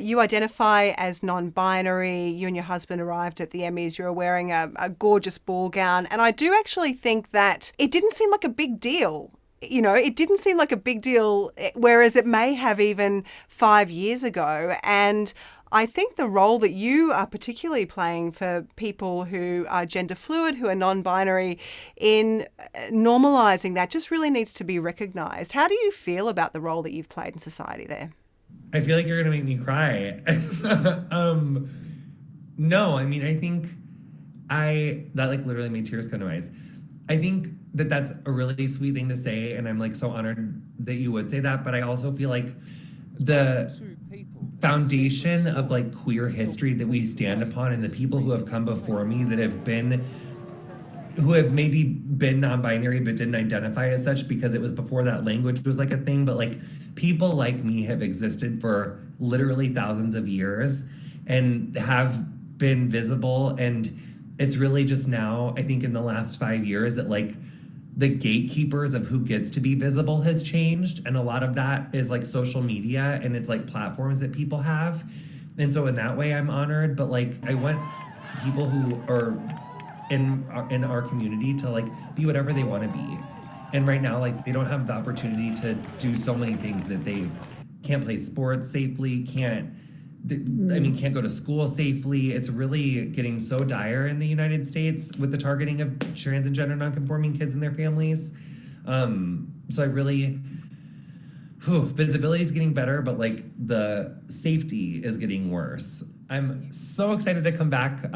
You identify as non-binary. You and your husband arrived at the Emmys. You were wearing a gorgeous ball gown. And I do actually think that it didn't seem like a big deal. You know, it didn't seem like a big deal, whereas it may have even 5 years ago. And I think the role that you are particularly playing for people who are gender fluid, who are non-binary, in normalising that just really needs to be recognised. How do you feel about the role that you've played in society there? I feel like you're gonna make me cry. um, no, I mean, I think that like literally made tears come to my eyes. I think that that's a really sweet thing to say, and I'm like so honored that you would say that. But I also feel like the foundation of like queer history that we stand upon, and the people who have come before me that have been who have maybe been non-binary but didn't identify as such because it was before that language was like a thing, but like people like me have existed for literally thousands of years and have been visible. And it's really just now, I think in the last 5 years, that like the gatekeepers of who gets to be visible has changed, and a lot of that is like social media and it's like platforms that people have. And so in that way I'm honored, but like I want people who are in our community to like be whatever they want to be. And right now, like they don't have the opportunity to do so many things, that they can't play sports safely, can't go to school safely. It's really getting so dire in the United States with the targeting of trans and gender nonconforming kids and their families. So I really, visibility is getting better, but like the safety is getting worse. I'm so excited to come back.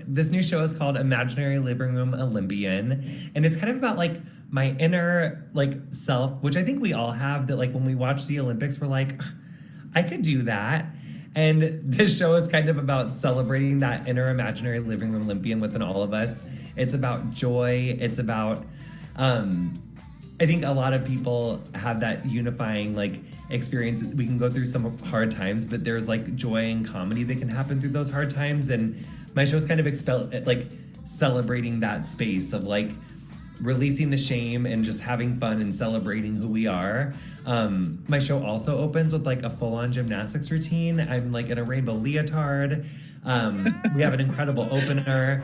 This new show is called Imaginary Living Room Olympian. And it's kind of about like my inner like self, which I think we all have, that like when we watch the Olympics, we're like, I could do that. And this show is kind of about celebrating that inner imaginary living room Olympian within all of us. It's about joy. It's about, I think a lot of people have that unifying like experience. We can go through some hard times, but there's like joy and comedy that can happen through those hard times. And my show is kind of like celebrating that space of like releasing the shame and just having fun and celebrating who we are. My show also opens with like a full-on gymnastics routine. I'm like in a rainbow leotard. We have an incredible opener.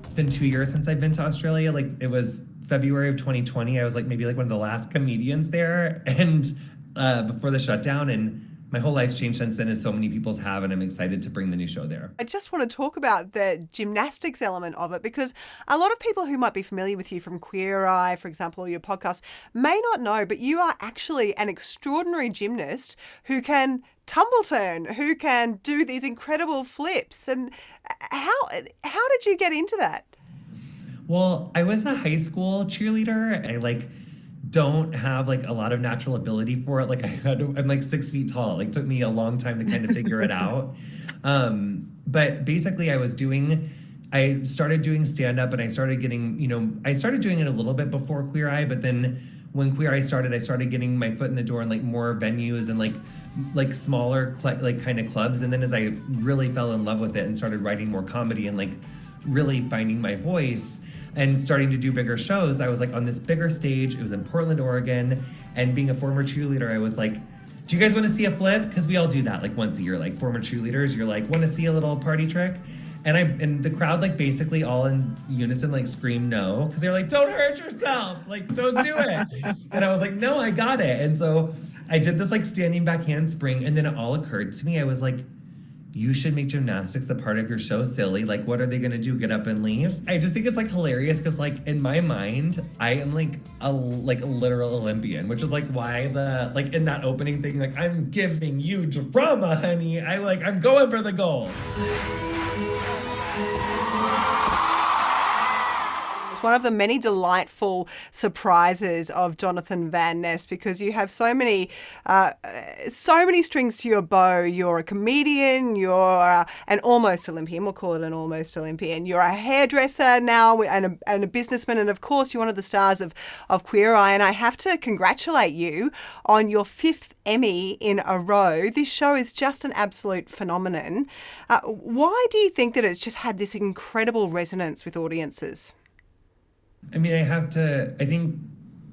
It's been 2 years since I've been to Australia. Like it was February of 2020. I was like maybe like one of the last comedians there, and before the shutdown, and my whole life's changed since then, as so many people's have, and I'm excited to bring the new show there. I just want to talk about the gymnastics element of it, because a lot of people who might be familiar with you from Queer Eye, for example, or your podcast, may not know, but you are actually an extraordinary gymnast who can tumble turn, who can do these incredible flips. And how did you get into that? Well, I was a high school cheerleader. I like don't have like a lot of natural ability for it. Like I'm like 6 feet tall. Like took me a long time to kind of figure it out. But basically I started doing stand up, and I started getting, I started doing it a little bit before Queer Eye, but then when Queer Eye started, I started getting my foot in the door in like more venues and like smaller like kind of clubs. And then as I really fell in love with it and started writing more comedy and like really finding my voice and starting to do bigger shows, I was like on this bigger stage. It was in Portland, Oregon. And being a former cheerleader, I was like, do you guys want to see a flip? Because we all do that like once a year, like former cheerleaders, you're like, want to see a little party trick? And the crowd like basically all in unison like screamed no, because they're like, don't hurt yourself, like don't do it. And I was like, no, I got it. And so I did this like standing back handspring, and then it all occurred to me. I was like, you should make gymnastics a part of your show, silly. Like, what are they gonna do? Get up and leave? I just think it's like hilarious, because like in my mind, I am like a literal Olympian, which is like why like in that opening thing, like I'm giving you drama, honey. I'm going for the gold. It's one of the many delightful surprises of Jonathan Van Ness, because you have so many strings to your bow. You're a comedian, you're an almost Olympian, we'll call it an almost Olympian. You're a hairdresser now and a businessman, and of course you're one of the stars of Queer Eye. And I have to congratulate you on your 5th Emmy in a row. This show is just an absolute phenomenon. Why do you think that it's just had this incredible resonance with audiences? I mean, I think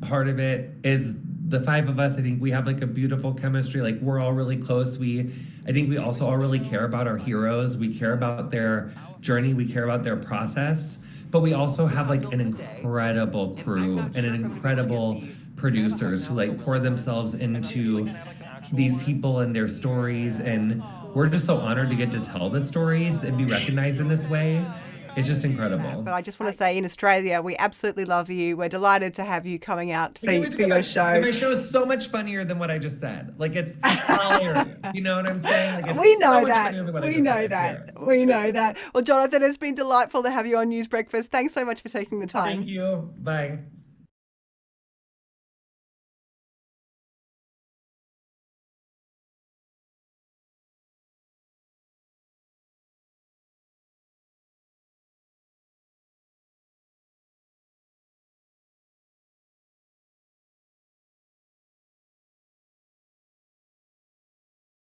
part of it is the five of us. I think we have like a beautiful chemistry. Like we're all really close. I think we also all really care about our heroes. We care about their journey. We care about their process. But we also have like an incredible crew and an incredible producers who like pour themselves into these people and their stories. And we're just so honored to get to tell the stories and be recognized in this way. It's just incredible. But I just want to say, in Australia, we absolutely love you. We're delighted to have you coming out I can't wait to for get your back. show. And my show is so much funnier than what I just said. Like it's hilarious. You know what I'm saying? Like, it's We so know much that. funnier than what I We just know said. that. Yeah. We know that. Well, Jonathan, it's been delightful to have you on News Breakfast. Thanks so much for taking the time. Thank you. Bye.